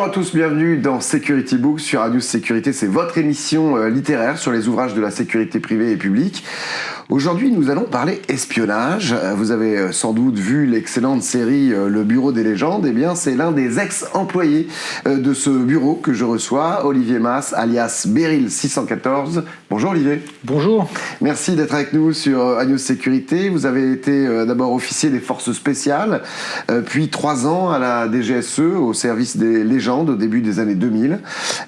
Bonjour à tous, bienvenue dans Security Books sur Radio Sécurité. C'est votre émission littéraire sur les ouvrages de la sécurité privée et publique. Aujourd'hui, nous allons parler espionnage. Vous avez sans doute vu l'excellente série Le Bureau des légendes. Eh bien, c'est l'un des ex-employés de ce bureau que je reçois, Olivier Mas, alias Beryl 614. Bonjour Olivier. Bonjour. Merci d'être avec nous sur Radio Sécurité. Vous avez été d'abord officier des forces spéciales, puis 3 ans à la DGSE, au service des légendes au début des années 2000,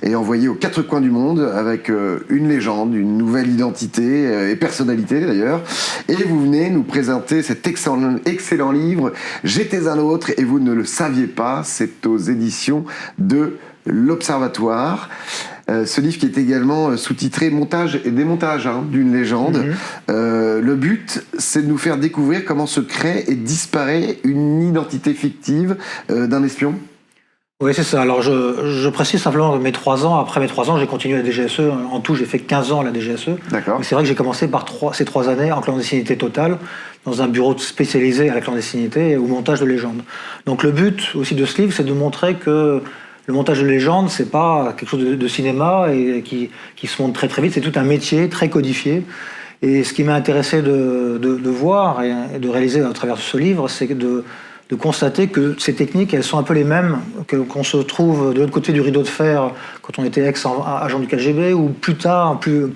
et envoyé aux 4 coins du monde avec une légende, une nouvelle identité et personnalité d'ailleurs. Et vous venez nous présenter cet excellent livre « J'étais un autre et vous ne le saviez pas ». C'est aux éditions de l'Observatoire. Ce livre qui est également sous-titré « Montage et démontage d'une légende ». Le but, c'est de nous faire découvrir comment se crée et disparaît une identité fictive d'un espion. Oui, c'est ça. Alors, je précise simplement mes 3 ans. Après mes 3 ans, j'ai continué à la DGSE. En tout, j'ai fait 15 ans à la DGSE. D'accord. Mais c'est vrai que j'ai commencé par ces 3 années en clandestinité totale, dans un bureau spécialisé à la clandestinité et au montage de légendes. Donc, le but aussi de ce livre, c'est de montrer que le montage de légendes, c'est pas quelque chose de cinéma et qui se monte très très vite. C'est tout un métier très codifié. Et ce qui m'a intéressé de voir et de réaliser à travers ce livre, c'est de constater que ces techniques, elles sont un peu les mêmes qu'on se trouve de l'autre côté du rideau de fer quand on était ex-agent du KGB, ou plus tard, plus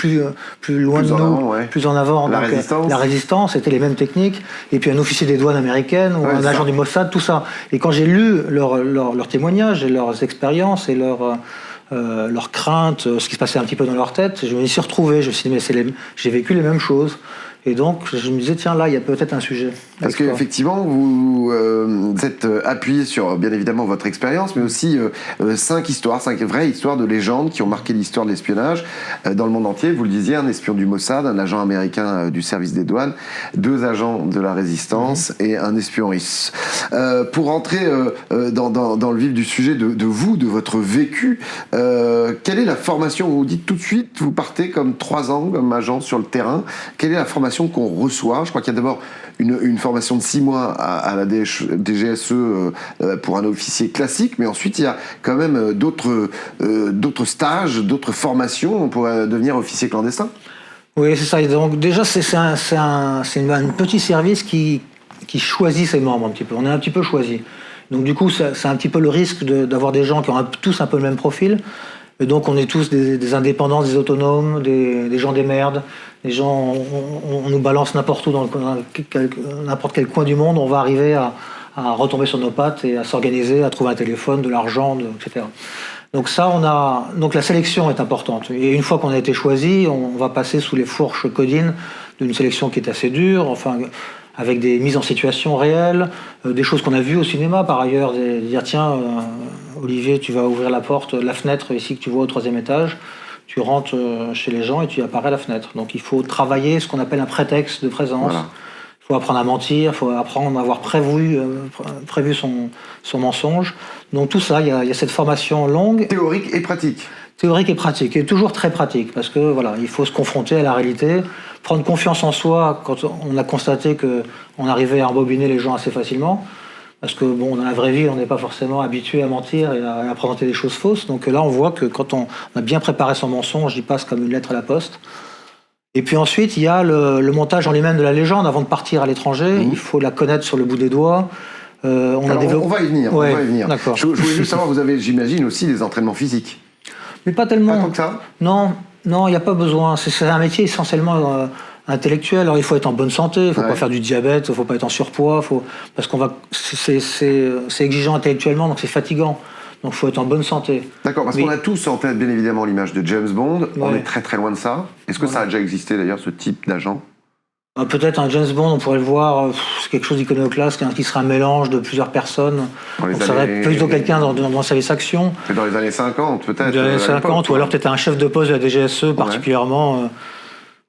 loin de nous, plus en avant. La Résistance. La Résistance, c'était les mêmes techniques. Et puis un officier des douanes américaines ou un agent du Mossad, tout ça. Et quand j'ai lu leurs témoignages et leurs expériences et leurs craintes, ce qui se passait un petit peu dans leur tête, je me suis retrouvé. Je me suis dit, mais j'ai vécu les mêmes choses. Et donc, je me disais, tiens, là, il y a peut-être un sujet. Parce qu'effectivement, vous êtes appuyé sur, bien évidemment, votre expérience, mais aussi 5 vraies histoires de légendes qui ont marqué l'histoire de l'espionnage dans le monde entier. Vous le disiez, un espion du Mossad, un agent américain du service des douanes, 2 agents de la Résistance et un espion russe. Pour rentrer dans le vif du sujet de vous, de votre vécu, quelle est la formation? Vous dites tout de suite, vous partez comme 3 ans comme agent sur le terrain. Quelle est la formation qu'on reçoit? Je crois qu'il y a d'abord une formation de 6 mois à la DGSE pour un officier classique, mais ensuite il y a quand même d'autres stages, d'autres formations pour devenir officier clandestin. Oui, c'est ça. Et donc déjà, c'est un petit service qui choisit ses membres un petit peu. On est un petit peu choisi. Donc du coup, c'est un petit peu le risque d'avoir des gens qui ont tous un peu le même profil. Et donc on est tous des indépendants, des autonomes, des gens des merdes, des gens, on nous balance n'importe où dans n'importe quel coin du monde, on va arriver à retomber sur nos pattes et à s'organiser, à trouver un téléphone, de l'argent, etc. Donc donc la sélection est importante. Et une fois qu'on a été choisi, on va passer sous les fourches codines d'une sélection qui est assez dure, enfin, avec des mises en situation réelles, des choses qu'on a vues au cinéma par ailleurs, dire tiens, Olivier, tu vas ouvrir la porte, la fenêtre ici que tu vois au 3e étage, tu rentres chez les gens et tu apparais à la fenêtre. Donc il faut travailler ce qu'on appelle un prétexte de présence. Voilà. Il faut apprendre à mentir, il faut apprendre à avoir prévu son mensonge. Donc tout ça, il y a cette formation longue. Théorique et pratique. Théorique et pratique, et toujours très pratique, parce que voilà, il faut se confronter à la réalité, prendre confiance en soi quand on a constaté qu'on arrivait à embobiner les gens assez facilement, parce que bon, dans la vraie vie, on n'est pas forcément habitué à mentir et à présenter des choses fausses. Donc là, on voit que quand on a bien préparé son mensonge, il passe comme une lettre à la poste. Et puis ensuite, il y a le montage en lui-même de la légende. Avant de partir à l'étranger, il faut la connaître sur le bout des doigts. On va y venir. Ouais, on va y venir. Je voulais juste savoir, vous avez, j'imagine, aussi des entraînements physiques. Mais pas tellement. Pas tant que ça ? Non, il n'y a pas besoin. C'est un métier essentiellement intellectuel. Alors il faut être en bonne santé, il ne faut pas faire du diabète, il ne faut pas être en surpoids, parce c'est exigeant intellectuellement, donc c'est fatigant. Donc il faut être en bonne santé. D'accord, parce qu'on a tous en tête bien évidemment l'image de James Bond. On est très très loin de ça. Est-ce que ça a déjà existé d'ailleurs, ce type d'agent ? Peut-être un James Bond, on pourrait le voir, c'est quelque chose d'iconoclaste, qui serait un mélange de plusieurs personnes. Donc ça serait plutôt quelqu'un dans le service action. C'est dans les années 50 peut-être. Dans les années 50, ou alors peut-être un chef de poste de la DGSE particulièrement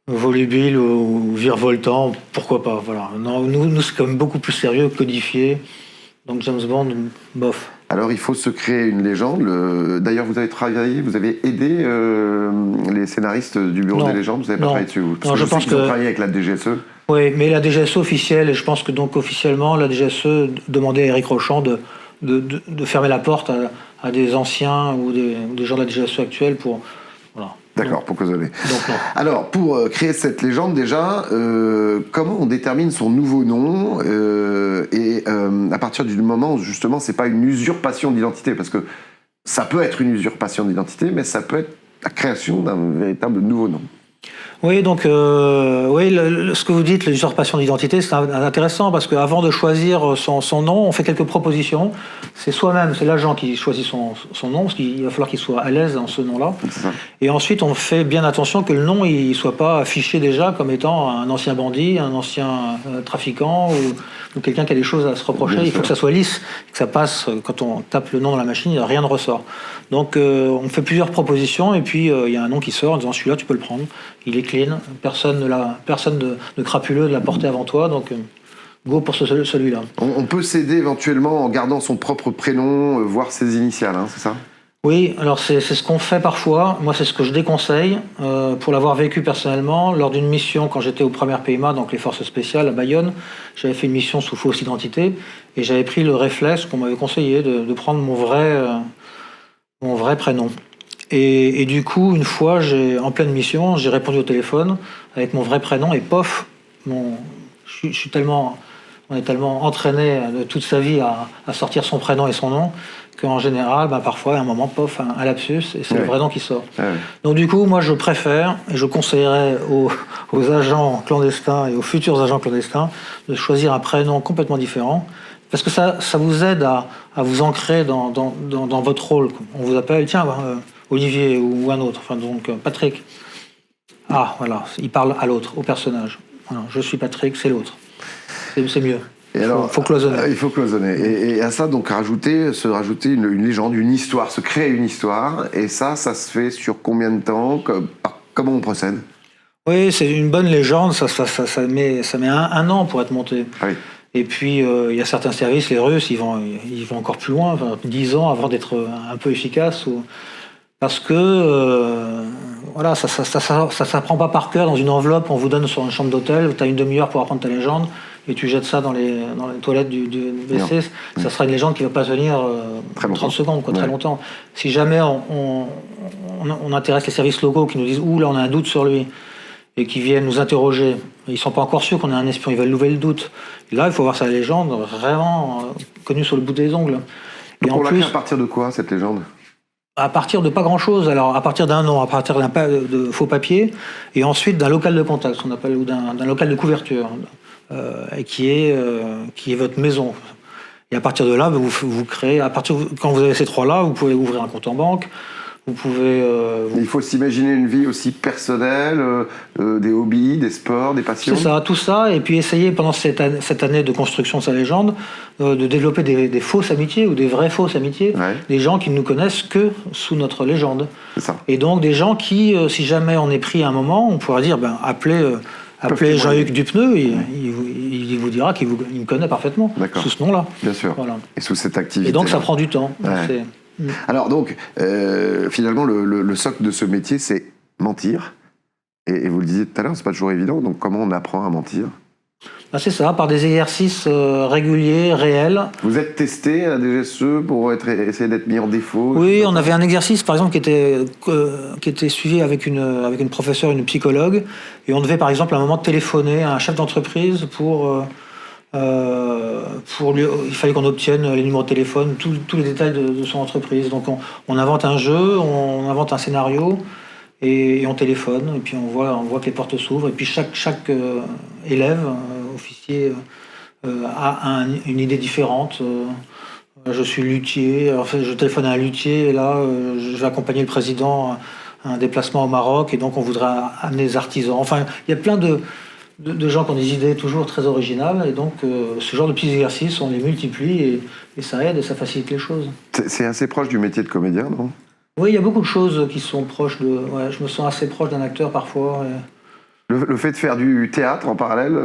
volubile ou virevoltant, pourquoi pas. Voilà. Non, nous c'est quand même beaucoup plus sérieux, codifié. Donc James Bond, bof. Alors il faut se créer une légende. D'ailleurs, vous avez aidé les scénaristes du Bureau des légendes. Vous n'avez pas travaillé dessus. Parce que je pense que vous travaillez avec la DGSE. Oui, mais la DGSE officielle, et je pense que donc officiellement, la DGSE demandait à Éric Rochant de fermer la porte à des anciens ou des gens de la DGSE actuelle pour... Voilà. D'accord, pour causer. Donc non. Alors, pour créer cette légende, déjà, comment on détermine son nouveau nom à partir du moment où, justement, c'est pas une usurpation d'identité, parce que ça peut être une usurpation d'identité, mais ça peut être la création d'un véritable nouveau nom. Oui, donc oui, ce que vous dites, l'usurpation d'identité, c'est intéressant parce qu'avant de choisir son nom, on fait quelques propositions. C'est soi-même, c'est l'agent qui choisit son nom, parce qu'il va falloir qu'il soit à l'aise dans ce nom-là. Et ensuite, on fait bien attention que le nom ne soit pas affiché déjà comme étant un ancien bandit, un ancien trafiquant ou quelqu'un qui a des choses à se reprocher. Il faut que ça soit lisse, que ça passe. Quand on tape le nom dans la machine, rien ne ressort. Donc on fait plusieurs propositions et puis il y a un nom qui sort en disant celui-là tu peux le prendre, il est clean, personne de crapuleux de l'a porté avant toi, donc go pour celui-là. On peut s'aider éventuellement en gardant son propre prénom, voire ses initiales, hein, c'est ça? Oui, alors c'est ce qu'on fait parfois, moi c'est ce que je déconseille, pour l'avoir vécu personnellement, lors d'une mission quand j'étais au 1er PMA, donc les forces spéciales à Bayonne, j'avais fait une mission sous fausse identité et j'avais pris le réflexe qu'on m'avait conseillé de prendre mon vrai prénom. Et du coup, une fois, en pleine mission, j'ai répondu au téléphone avec mon vrai prénom et pof, on est tellement entraîné de toute sa vie à sortir son prénom et son nom qu'en général, parfois, à un moment, pof, un lapsus et c'est le vrai nom qui sort. Donc du coup, moi, je préfère et je conseillerais aux agents clandestins et aux futurs agents clandestins de choisir un prénom complètement différent. Parce que ça vous aide à vous ancrer dans votre rôle. On vous appelle, tiens, Olivier ou un autre, enfin donc Patrick. Ah, voilà, il parle à l'autre, au personnage. Voilà, je suis Patrick, c'est l'autre. C'est mieux. Et alors, faut cloisonner. Il faut cloisonner. Et à ça, donc, se rajouter une légende, une histoire, se créer une histoire. Et ça se fait sur combien de temps? Comment on procède? Oui, c'est une bonne légende, ça met un an pour être monté. Oui. Et puis, il y a certains services, les Russes, ils vont encore plus loin, 10 ans avant d'être un peu efficaces. Parce que, voilà, ça s'apprend pas par cœur dans une enveloppe, on vous donne sur une chambre d'hôtel, tu as une demi-heure pour apprendre ta légende, et tu jettes ça dans les toilettes du WC, ça sera une légende qui va pas tenir 30 secondes, très longtemps. Si jamais on intéresse les services locaux qui nous disent « Ouh, là, on a un doute sur lui », et qui viennent nous interroger. Ils ne sont pas encore sûrs qu'on est un espion, ils veulent lever le doute. Et là, il faut voir sa légende vraiment connue sur le bout des ongles. Et en plus, à partir de quoi, cette légende? À partir de pas grand-chose. Alors, à partir d'un nom, à partir de faux papier, et ensuite d'un local de contact, ce qu'on appelle, ou d'un local de couverture, qui est votre maison. Et à partir de là, vous créez, quand vous avez ces trois-là, vous pouvez ouvrir un compte en banque. Vous pouvez. Il faut s'imaginer une vie aussi personnelle, des hobbies, des sports, des passions. C'est ça, tout ça, et puis essayer pendant cette année de construction de sa légende de développer des fausses amitiés ou des vraies fausses amitiés, des gens qui ne nous connaissent que sous notre légende. C'est ça. Et donc des gens qui, si jamais on est pris à un moment, on pourra dire, appelez Jean-Luc Dupneux, il vous dira qu'il me connaît parfaitement sous ce nom-là. Bien sûr. Voilà. Et sous cette activité. Et donc ça prend du temps. Alors donc, finalement, le socle de ce métier, c'est mentir. Et vous le disiez tout à l'heure, c'est pas toujours évident. Donc comment on apprend à mentir? C'est ça, par des exercices réguliers, réels. Vous êtes testé à la DGSE pour essayer d'être mis en défaut? Oui, on avait un exercice, par exemple, qui était suivi avec une professeure, une psychologue. Et on devait, par exemple, à un moment téléphoner à un chef d'entreprise il fallait qu'on obtienne les numéros de téléphone, tous les détails de son entreprise. Donc on invente un jeu, on invente un scénario et on téléphone et puis on voit que les portes s'ouvrent et puis chaque élève, officier a une idée différente. Je suis luthier, alors je téléphone à un luthier et là je vais accompagner le président à un déplacement au Maroc et donc on voudrait amener des artisans. Enfin, il y a plein de gens qui ont des idées toujours très originales et donc ce genre de petits exercices, on les multiplie et ça aide et ça facilite les choses. C'est assez proche du métier de comédien, non? Oui, il y a beaucoup de choses qui sont proches de... Ouais, je me sens assez proche d'un acteur parfois. Le fait de faire du théâtre en parallèle,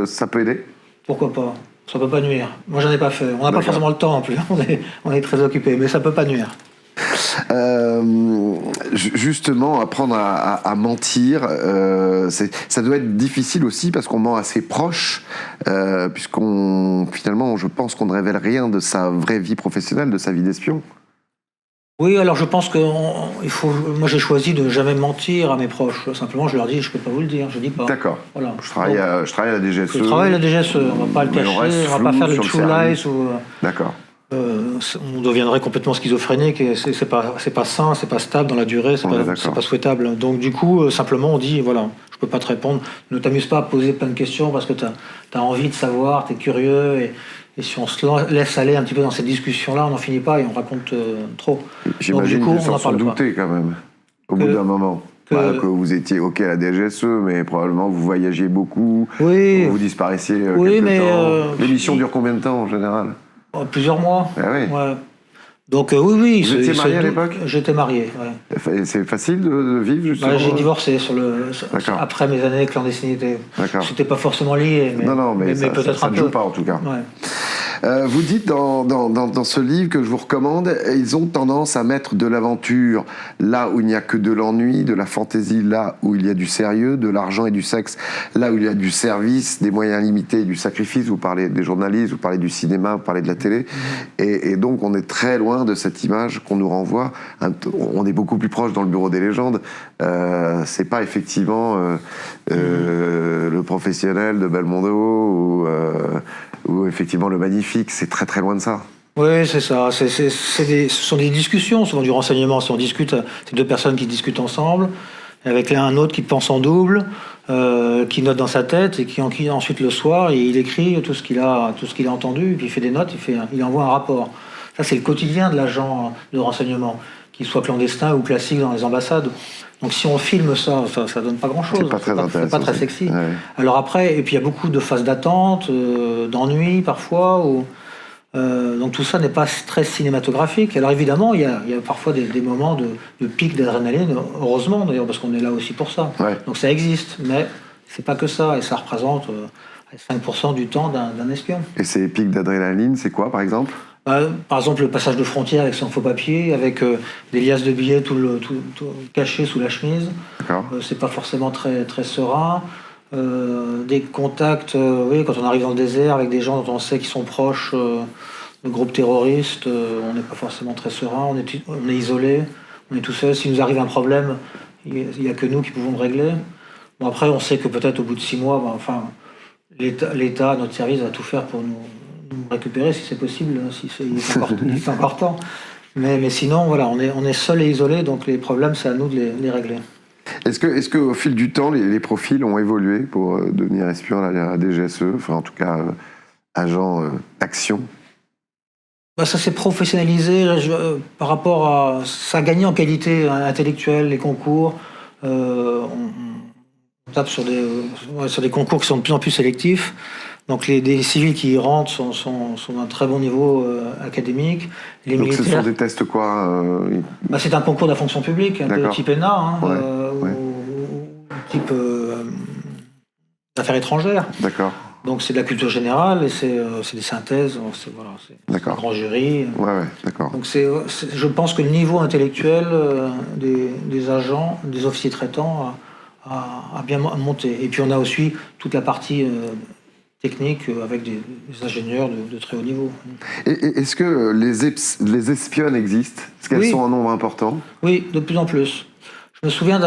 ça peut aider? Pourquoi pas? Ça peut pas nuire. Moi, j'en ai pas fait. On n'a pas forcément le temps en plus. On est très occupé, mais ça peut pas nuire. Justement, apprendre à mentir, ça doit être difficile aussi parce qu'on ment assez proche, finalement, je pense qu'on ne révèle rien de sa vraie vie professionnelle, de sa vie d'espion. Oui, alors je pense que moi j'ai choisi de jamais mentir à mes proches. Simplement, je leur dis, je peux pas vous le dire, je dis pas. D'accord. Voilà. Je travaille à la DGSE. Je travaille à la DGSE, on va pas le mais on reste cacher, on va pas flou faire le sur true service. lies ou D'accord. on deviendrait complètement schizophrénique et c'est pas sain, c'est pas stable dans la durée, On est d'accord. c'est pas souhaitable. Donc du coup, simplement on dit voilà, je peux pas te répondre. Ne t'amuse pas à poser plein de questions parce que tu as envie de savoir, tu es curieux et si on se laisse aller un petit peu dans cette discussion-là, on n'en finit pas et on raconte trop. J'imagine Donc, du coup, qu'ils on n'en s'en sont parle pas. doutés quand même, au bout d'un moment. Que vous étiez OK à la DGSE, mais probablement vous voyagiez beaucoup, Oui, vous disparaissiez oui, quelque mais temps. L'émission dure combien de temps en général? Plusieurs mois. Ah oui. Ouais. Donc oui. Vous étiez marié à l'époque? J'étais marié, ouais. C'est facile de vivre justement? J'ai divorcé après mes années de clandestinité. D'accord. C'était pas forcément lié, mais, non, mais ça, peut-être ça un ne peu. joue pas en tout cas. Ouais. Vous dites dans ce livre que je vous recommande, ils ont tendance à mettre de l'aventure là où il n'y a que de l'ennui, de la fantaisie là où il y a du sérieux, de l'argent et du sexe là où il y a du service, des moyens limités et du sacrifice. Vous parlez des journalistes, vous parlez du cinéma, vous parlez de la télé. Et donc on est très loin de cette image qu'on nous renvoie. On est beaucoup plus proche dans le bureau des légendes. C'est pas effectivement le professionnel de Belmondo ou effectivement le magnifique, c'est très très loin de ça. Oui, c'est ça. Ce sont des discussions, souvent du renseignement. Si on discute, c'est deux personnes qui discutent ensemble, avec un autre qui pense en double, qui note dans sa tête et qui ensuite le soir il écrit tout ce qu'il a entendu, et puis il fait des notes, il envoie un rapport. Ça, c'est le quotidien de l'agent de renseignement, qu'il soit clandestin ou classique dans les ambassades. Donc si on filme ça donne pas grand-chose. C'est pas très intéressant. C'est pas très sexy. Ouais. Alors après, et puis il y a beaucoup de phases d'attente, d'ennui parfois. Donc tout ça n'est pas très cinématographique. Alors évidemment, il y a parfois des moments de pic d'adrénaline, heureusement d'ailleurs, parce qu'on est là aussi pour ça. Ouais. Donc ça existe, mais c'est pas que ça, et ça représente 5% du temps d'un espion. Et ces pics d'adrénaline, c'est quoi par exemple? Par exemple, le passage de frontière avec son faux papier, avec des liasses de billets tout cachés sous la chemise. D'accord. C'est pas forcément très, très serein. Des contacts, oui, quand on arrive dans le désert avec des gens dont on sait qu'ils sont proches de groupes terroristes, on n'est pas forcément très serein, on est isolé, on est tout seul. S'il nous arrive un problème, il n'y a que nous qui pouvons le régler. Bon, après, on sait que peut-être au bout de 6 mois, l'État, notre service, va tout faire pour nous récupérer si c'est possible, si il est encore temps. Mais sinon, voilà, on est seul et isolé, donc les problèmes, c'est à nous de les régler. Est-ce que au fil du temps, les profils ont évolué pour devenir espion à la DGSE, enfin en tout cas agent d'action? Ça s'est professionnalisé par rapport à... Ça a gagné en qualité intellectuelle, les concours. On tape sur des concours qui sont de plus en plus sélectifs. Donc des civils qui y rentrent sont d'un très bon niveau académique. Les Donc militaires, ce sont des tests quoi c'est un concours de la fonction publique, un peu type ENA, ouais. ou type affaires étrangères. D'accord. Donc c'est de la culture générale et c'est des synthèses, c'est un grand jury. Ouais, d'accord. Donc je pense que le niveau intellectuel des agents, des officiers traitants a bien monté. Et puis on a aussi toute la partie technique avec des ingénieurs de très haut niveau. Et est-ce que les espionnes existent? Est-ce qu'elles sont en nombre important? Oui, de plus en plus. Je me souviens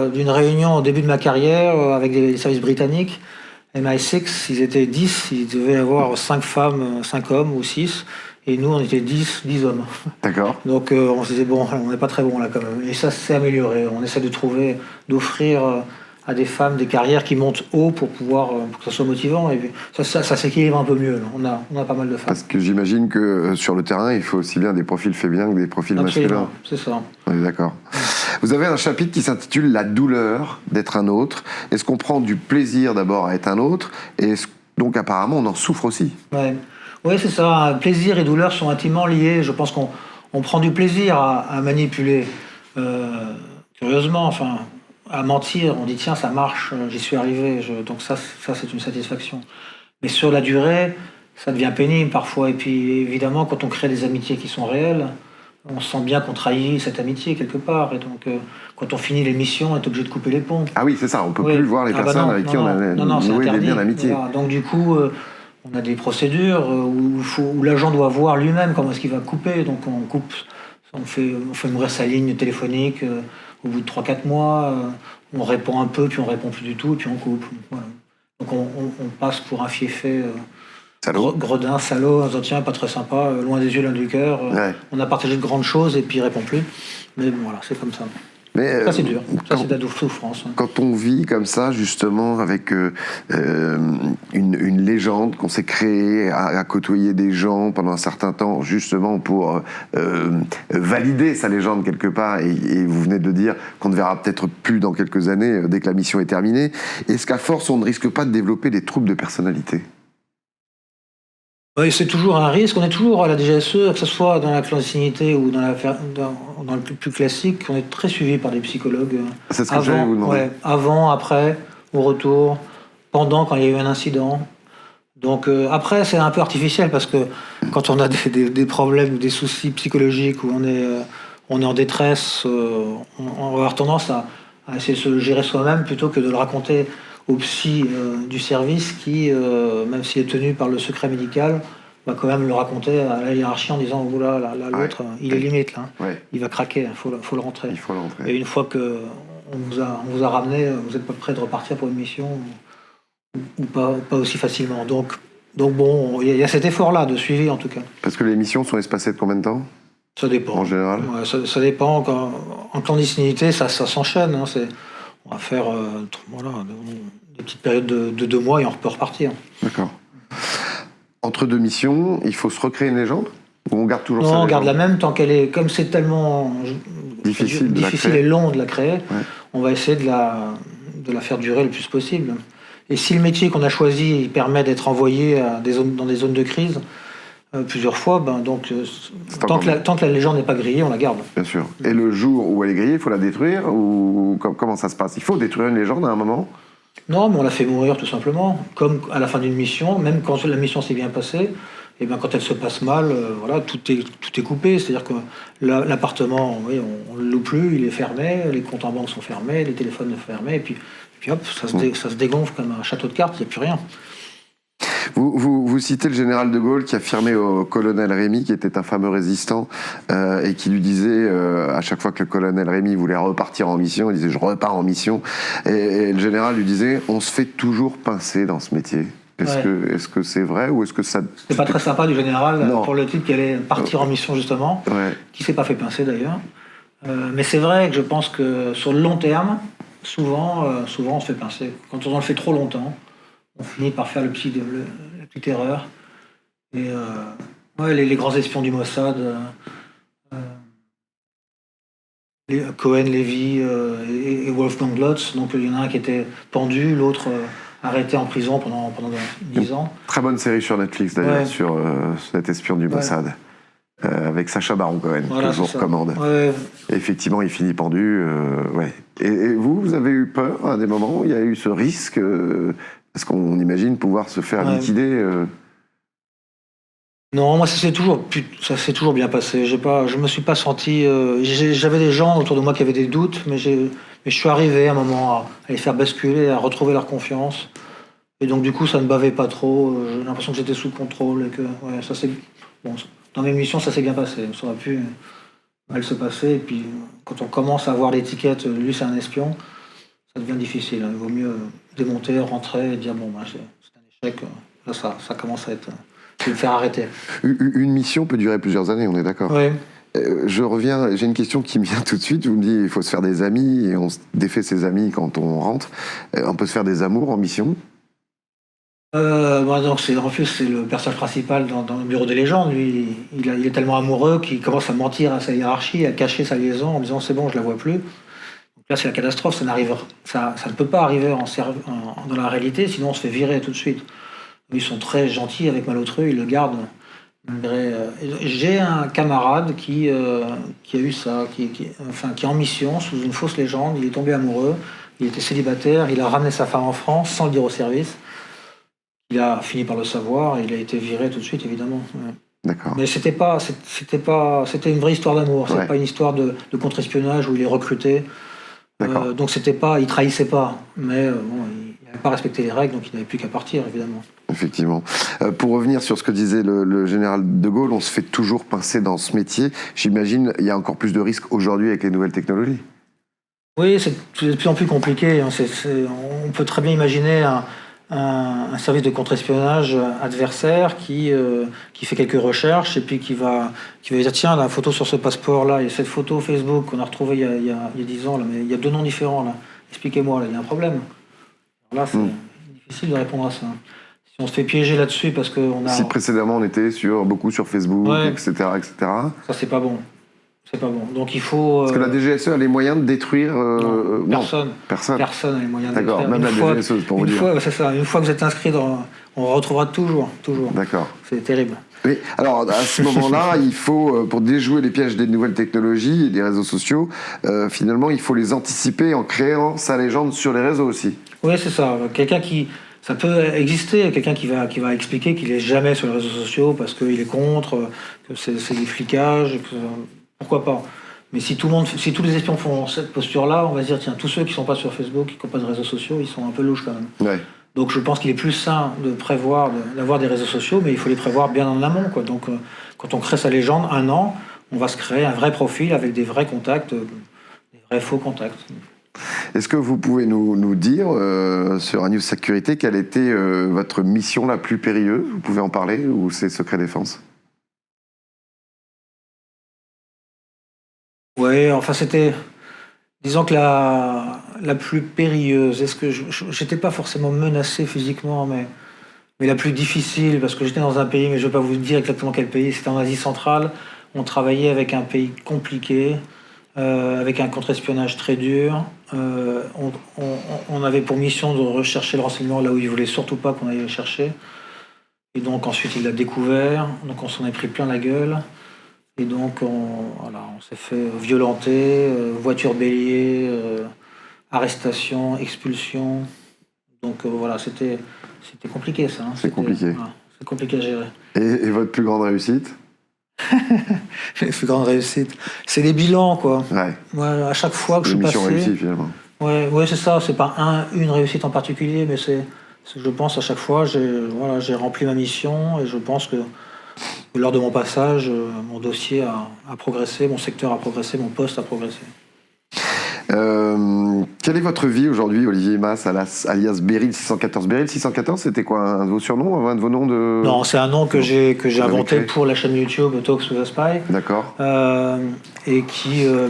d'une réunion au début de ma carrière avec des services britanniques. MI6, ils étaient 10, ils devaient avoir 5 femmes, 5 hommes ou 6, et nous on était 10 hommes. D'accord. Donc on se disait, bon, on n'est pas très bon là quand même. Et ça s'est amélioré. On essaie d'offrir à des femmes des carrières qui montent haut pour que ça soit motivant. Et ça s'équilibre un peu mieux. Là. On a pas mal de femmes. Parce que j'imagine que sur le terrain, il faut aussi bien des profils féminins que des profils masculins. C'est ça. On est d'accord. Vous avez un chapitre qui s'intitule « La douleur d'être un autre ». Est-ce qu'on prend du plaisir d'abord à être un autre? Et donc apparemment, on en souffre aussi. Oui, c'est ça. Plaisir et douleur sont intimement liés. Je pense qu'on prend du plaisir à manipuler. Curieusement, à mentir, on dit tiens, ça marche, j'y suis arrivé. Donc ça c'est une satisfaction. Mais sur la durée, ça devient pénible parfois. Et puis évidemment, quand on crée des amitiés qui sont réelles, on sent bien qu'on trahit cette amitié quelque part. Et donc, quand on finit l'émission, on est obligé de couper les ponts. Ah oui, c'est ça. On ne peut plus voir les personnes avec qui on a noué des liens d'amitié. Voilà. Donc du coup, on a des procédures où l'agent doit voir lui-même comment est-ce qu'il va couper. Donc on coupe On fait mourir sa ligne téléphonique au bout de 3-4 mois. On répond un peu, puis on répond plus du tout, et puis on coupe. Voilà. Donc on passe pour un fiefé gredin, salaud, on se dit tiens, pas très sympa, loin des yeux, loin du cœur. On a partagé de grandes choses et puis il répond plus. Mais bon, voilà, c'est comme ça. Mais, ça c'est dur, ça c'est de la souffrance. Quand on vit comme ça, justement, avec une légende qu'on s'est créée, à côtoyer des gens pendant un certain temps, justement pour valider sa légende quelque part, et vous venez de dire qu'on ne verra peut-être plus dans quelques années, dès que la mission est terminée, est-ce qu'à force, on ne risque pas de développer des troubles de personnalité ? Oui, c'est toujours un risque. On est toujours à la DGSE, que ce soit dans la clandestinité ou dans le plus classique, on est très suivi par des psychologues. C'est ce que j'allais vous demander. Avant, après, au retour, pendant, quand il y a eu un incident. Donc après, c'est un peu artificiel parce que quand on a des problèmes ou des soucis psychologiques où on est en détresse, on va avoir tendance à essayer de se gérer soi-même plutôt que de le raconter au psy du service qui, même s'il est tenu par le secret médical, va quand même le raconter à la hiérarchie en disant oh là, l'autre, il est limite là, il va craquer, il faut le rentrer. Il faut le rentrer. Et une fois que on vous a ramené, vous n'êtes pas prêt de repartir pour une mission ou pas aussi facilement. Donc bon, il y a cet effort-là de suivi en tout cas. Parce que les missions sont espacées de combien de temps ? Ça dépend. En général. Ça dépend. En clandestinité, ça s'enchaîne. Hein, on va faire des petites périodes de 2 mois et on peut repartir. D'accord. Entre 2 missions, il faut se recréer une légende ? Ou on garde toujours ça ? Non, on garde la même tant qu'elle est. Comme c'est tellement difficile et long de la créer, on va essayer de la faire durer le plus possible. Et si le métier qu'on a choisi permet d'être envoyé dans des zones de crise plusieurs fois, tant que la légende n'est pas grillée, on la garde. Bien sûr. Et le jour où elle est grillée, il faut la détruire ou comment ça se passe ? Il faut détruire une légende à un moment ? Non, mais on la fait mourir tout simplement. Comme à la fin d'une mission, même quand la mission s'est bien passée, et quand elle se passe mal, tout est coupé. C'est-à-dire que l'appartement, on ne le loue plus, il est fermé, les comptes en banque sont fermés, les téléphones sont fermés, et puis hop, ça se dégonfle comme un château de cartes, il n'y a plus rien. Vous citez le général de Gaulle qui affirmait au colonel Rémy, qui était un fameux résistant, et qui lui disait, à chaque fois que le colonel Rémy voulait repartir en mission, il disait « je repars en mission ». Et le général lui disait « on se fait toujours pincer dans ce métier ». Est-ce que c'est vrai ou est-ce que ça... C'était pas très sympa du général pour le type qui allait partir en mission justement, qui s'est pas fait pincer d'ailleurs. Mais c'est vrai que je pense que sur le long terme, souvent on se fait pincer. Quand on en fait trop longtemps, on finit par faire la petite erreur. Et les grands espions du Mossad, Cohen, Levy et Wolfgang Lotz, donc il y en a un qui était pendu, l'autre arrêté en prison pendant 10 ans. Très bonne série sur Netflix d'ailleurs, sur cet espion du Mossad, avec Sacha Baron Cohen, que je vous recommande. Et effectivement, il finit pendu. Et vous avez eu peur à des moments où il y a eu ce risque parce qu'on imagine pouvoir se faire liquider. Non, moi ça s'est toujours bien passé. Je me suis pas senti. J'avais des gens autour de moi qui avaient des doutes, mais je suis arrivé à un moment à les faire basculer, à retrouver leur confiance. Et donc du coup, ça ne bavait pas trop. J'ai l'impression que j'étais sous contrôle et que ça s'est. Bon, dans mes missions, ça s'est bien passé. Ça aurait pu mal se passer. Et puis quand on commence à avoir l'étiquette, lui c'est un espion, ça devient difficile. Il vaut mieux démonter, rentrer et dire bon, c'est un échec. Là, ça commence à être. Je vais me faire arrêter. Une mission peut durer plusieurs années, on est d'accord ? Oui. Je reviens, j'ai une question qui me vient tout de suite. Vous me dites il faut se faire des amis et on se défait ses amis quand on rentre. On peut se faire des amours en mission ? Donc en plus c'est le personnage principal dans le bureau des légendes. Lui, il est tellement amoureux qu'il commence à mentir à sa hiérarchie, à cacher sa liaison en disant c'est bon, je la vois plus. Donc là c'est la catastrophe, ça ne peut pas arriver dans la réalité, sinon on se fait virer tout de suite. Ils sont très gentils avec Malotru, ils le gardent. J'ai un camarade qui a eu ça, qui est en mission sous une fausse légende. Il est tombé amoureux, il était célibataire, il a ramené sa femme en France sans le dire au service. Il a fini par le savoir et il a été viré tout de suite, évidemment. D'accord. Mais c'était une vraie histoire d'amour. C'est pas une histoire de contre-espionnage où il est recruté. Donc il trahissait pas, mais il n'avait pas respecté les règles, donc il n'avait plus qu'à partir, évidemment. Effectivement. Pour revenir sur ce que disait le général de Gaulle, on se fait toujours pincer dans ce métier. J'imagine il y a encore plus de risques aujourd'hui avec les nouvelles technologies. Oui, c'est de plus en plus compliqué. Hein. On peut très bien imaginer un service de contre-espionnage adversaire qui fait quelques recherches et puis qui va dire tiens, la photo sur ce passeport-là, et cette photo Facebook qu'on a retrouvée il y a 10 ans, là, mais il y a 2 noms différents. Là. Expliquez-moi, là, il y a un problème. Alors là, c'est difficile de répondre à ça. Si on se fait piéger là-dessus parce qu'on a... Si précédemment on était beaucoup sur Facebook, Ouais. etc., etc. Ça, c'est pas bon. C'est pas bon. Donc il faut... Parce que la DGSE a les moyens de détruire... non, personne. Non, personne. Personne n'a les moyens de le D'accord, faire. même la DGSE, pour vous dire. C'est ça. Une fois que vous êtes inscrit, on retrouvera toujours. D'accord. C'est terrible. Oui, alors à ce moment-là, il faut, pour déjouer les pièges des nouvelles technologies et des réseaux sociaux, finalement, il faut les anticiper en créant sa légende sur les réseaux aussi. Oui, c'est ça. Ça peut exister, quelqu'un qui va expliquer qu'il n'est jamais sur les réseaux sociaux parce qu'il est contre, que c'est du flicage, pourquoi pas. Mais si tous les espions font cette posture-là, on va se dire, tiens, tous ceux qui ne sont pas sur Facebook, qui n'ont pas de réseaux sociaux, ils sont un peu louches quand même. Ouais. Donc je pense qu'il est plus sain de prévoir, d'avoir des réseaux sociaux, mais il faut les prévoir bien en amont, quoi. Donc quand on crée sa légende, 1 an, on va se créer un vrai profil avec des vrais contacts, des vrais faux contacts. Est-ce que vous pouvez nous dire, sur News Sécurité, quelle était votre mission la plus périlleuse? Vous pouvez en parler ou c'est secret défense? Oui, enfin c'était... Disons que la plus périlleuse, est-ce que j'étais pas forcément menacé physiquement, mais la plus difficile, parce que j'étais dans un pays, mais je ne vais pas vous dire exactement quel pays, c'était en Asie centrale. On travaillait avec un pays compliqué, avec un contre-espionnage très dur. On avait pour mission de rechercher le renseignement là où il voulait surtout pas qu'on aille le chercher. Et donc ensuite il l'a découvert, donc on s'en est pris plein la gueule. Et donc on s'est fait violenter, voiture bélier, arrestation, expulsion. Donc voilà, c'était compliqué ça. Hein. C'est compliqué. Voilà, c'est compliqué à gérer. Et votre plus grande réussite? Les plus grandes réussites, c'est les bilans quoi. Ouais. Ouais, à chaque fois que je suis passé. Mission réussie finalement. Ouais, c'est ça. C'est pas une réussite en particulier, mais c'est je pense à chaque fois j'ai rempli ma mission et je pense que lors de mon passage, mon dossier a progressé, mon secteur a progressé, mon poste a progressé. Quelle est votre vie aujourd'hui, Olivier Mas, alias Beryl 614? Beryl 614, c'était quoi, un de vos surnoms, un de vos noms de... Non, c'est un nom que j'ai inventé créé. pour la chaîne YouTube Talks with a Spy. D'accord. Et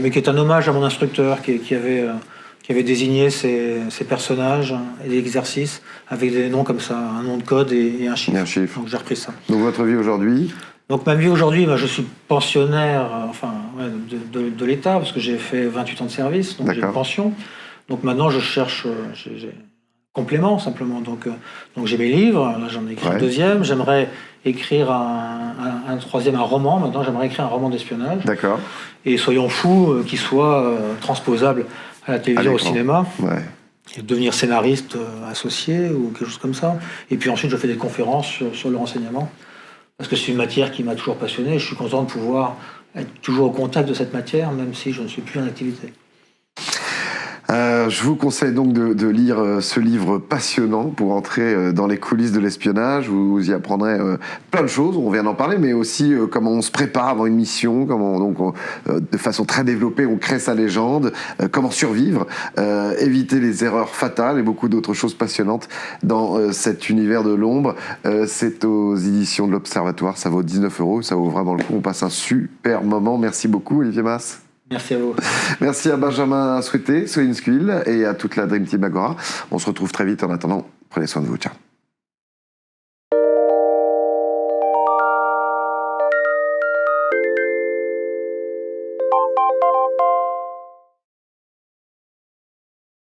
mais qui est un hommage à mon instructeur qui avait désigné ces personnages et des exercices avec des noms comme ça, un nom de code et un chiffre. Et un chiffre. Donc j'ai repris ça. Donc votre vie aujourd'hui? Donc ma vie aujourd'hui, je suis pensionnaire de l'État parce que j'ai fait 28 ans de service, donc j'ai une pension. Donc maintenant je cherche j'ai complément simplement. Donc j'ai mes livres, là j'en ai écrit un deuxième, j'aimerais écrire un troisième, un roman. Maintenant j'aimerais écrire un roman d'espionnage. D'accord. Et soyons fous qu'il soit transposable à la télévision, au cinéma. Ouais. Et devenir scénariste associé ou quelque chose comme ça. Et puis ensuite je fais des conférences sur le renseignement. Parce que c'est une matière qui m'a toujours passionné. Je suis content de pouvoir être toujours au contact de cette matière, même si je ne suis plus en activité. Je vous conseille donc de lire ce livre passionnant pour entrer dans les coulisses de l'espionnage. Vous y apprendrez plein de choses, on vient d'en parler, mais aussi comment on se prépare avant une mission, comment donc de façon très développée on crée sa légende, comment survivre, éviter les erreurs fatales et beaucoup d'autres choses passionnantes dans cet univers de l'ombre. C'est aux éditions de l'Observatoire, ça vaut 19 €, ça vaut vraiment le coup, on passe un super moment. Merci beaucoup Olivier Mas. Merci à vous. Merci à Benjamin Souhaité, Soin Squill et à toute la Dream Team Agora. On se retrouve très vite. En attendant, prenez soin de vous. Ciao.